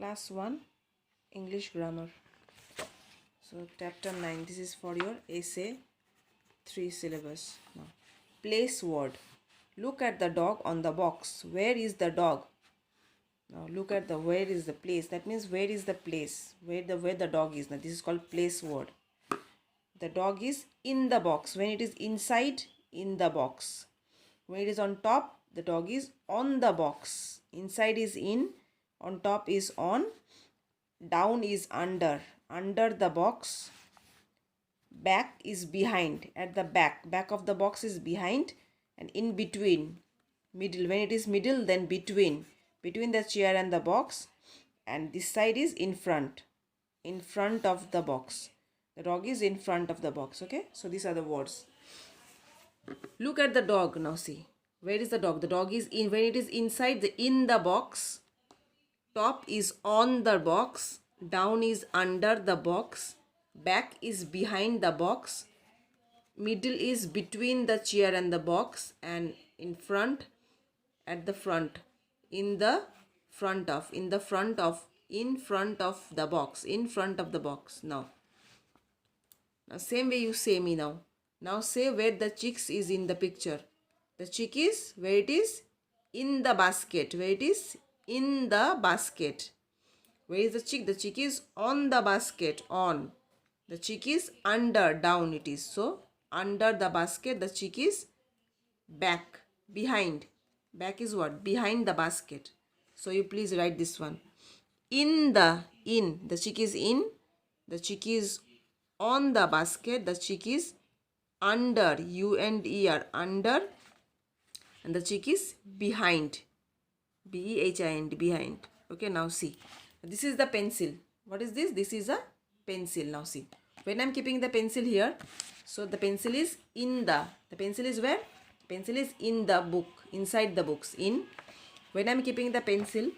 Class 1 English Grammar. So chapter 9, this is for your essay 3 syllabus. Now, place word. Look at the dog on the box. Where is the dog? Now look at the where is the place. That means where is the place? Where the dog is. Now this is called place word. The dog is in the box. When it is inside, in the box. When it is on top, the dog is on the box. Inside is in, on top is on, down is under the box, back is behind, at the back of the box is behind, and in between, middle. When it is middle, then between the chair and the box, and this side is in front of the box. The dog is in front of the box. Okay, so these are the words. Look at the dog. Now see, where is the dog? The dog is in. When it is inside, in the box, top is on the box, down is under the box, back is behind the box, middle is between the chair and the box, and in front, at the front, in front of the box, in front of the box. Now same way you say me now. Now say where the chicks is in the picture. The chick is where it is in the basket. Where it is in the basket. Where is the chick? The chick is on the basket. On. The chick is under. Down it is. So under the basket. The chick is back. Behind. Back is what? Behind the basket. So you please write this one. In. The chick is in. The chick is on the basket. The chick is under. U-N-D-E-R. Under. And the chick is behind. B-E-H-I-N-D. Behind. Okay, now see. This is the pencil. What is this? This is a pencil. Now see. When I am keeping the pencil here, so the pencil is in the pencil is where? Pencil is in the book. Inside the books. In. When I am keeping the pencil,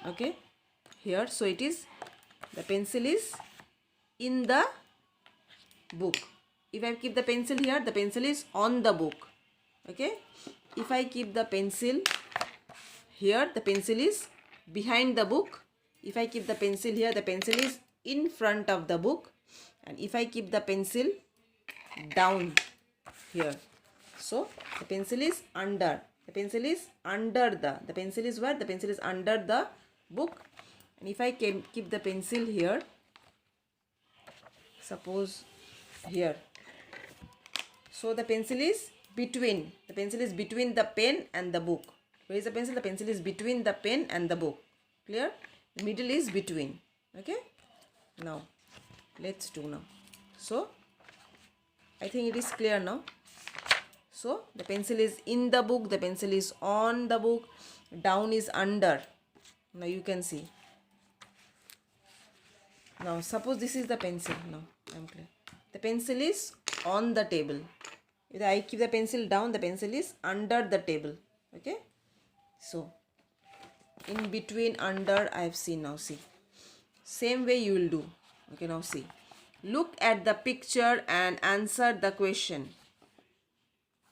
okay, here, so it is, the pencil is in the book. If I keep the pencil here, the pencil is on the book. Okay. If I keep the pencil here, the pencil is behind the book. If I keep the pencil here, the pencil is in front of the book. And if I keep the pencil down here, so the pencil is under. The pencil is under the pencil is where? The pencil is under the book. And if I keep the pencil here, suppose here, so the pencil is between. The pencil is between the pen and the book. Where is the pencil? The pencil is between the pen and the book. Clear? The middle is between. Okay? Now, let's do now. So, I think it is clear now. So, the pencil is in the book. The pencil is on the book. Down is under. Now, you can see. Now, suppose this is the pencil. Now, I am clear. The pencil is on the table. If I keep the pencil down, the pencil is under the table. Okay? So, in between, under, I have seen. Now see. Same way you will do. Okay, now see. Look at the picture and answer the question.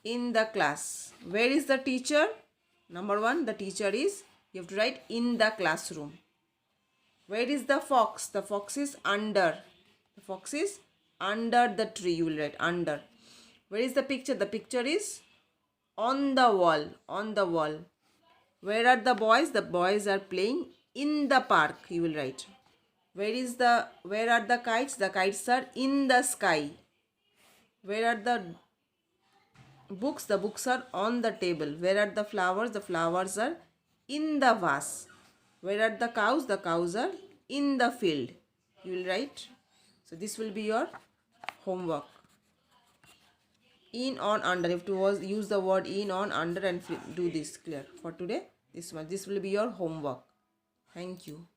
In the class. Where is the teacher? Number 1, the teacher is, you have to write in the classroom. Where is the fox? The fox is under. The fox is under the tree. You will write under. Where is the picture? The picture is on the wall. On the wall. Where are the boys? The boys are playing in the park. You will write. Where are the kites? The kites are in the sky. Where are the books? The books are on the table. Where are the flowers? The flowers are in the vase. Where are the cows? The cows are in the field. You will write. So this will be your homework. In, on, under. You have to use the word in, on, under and do this. Clear for today. This will be your homework. Thank you.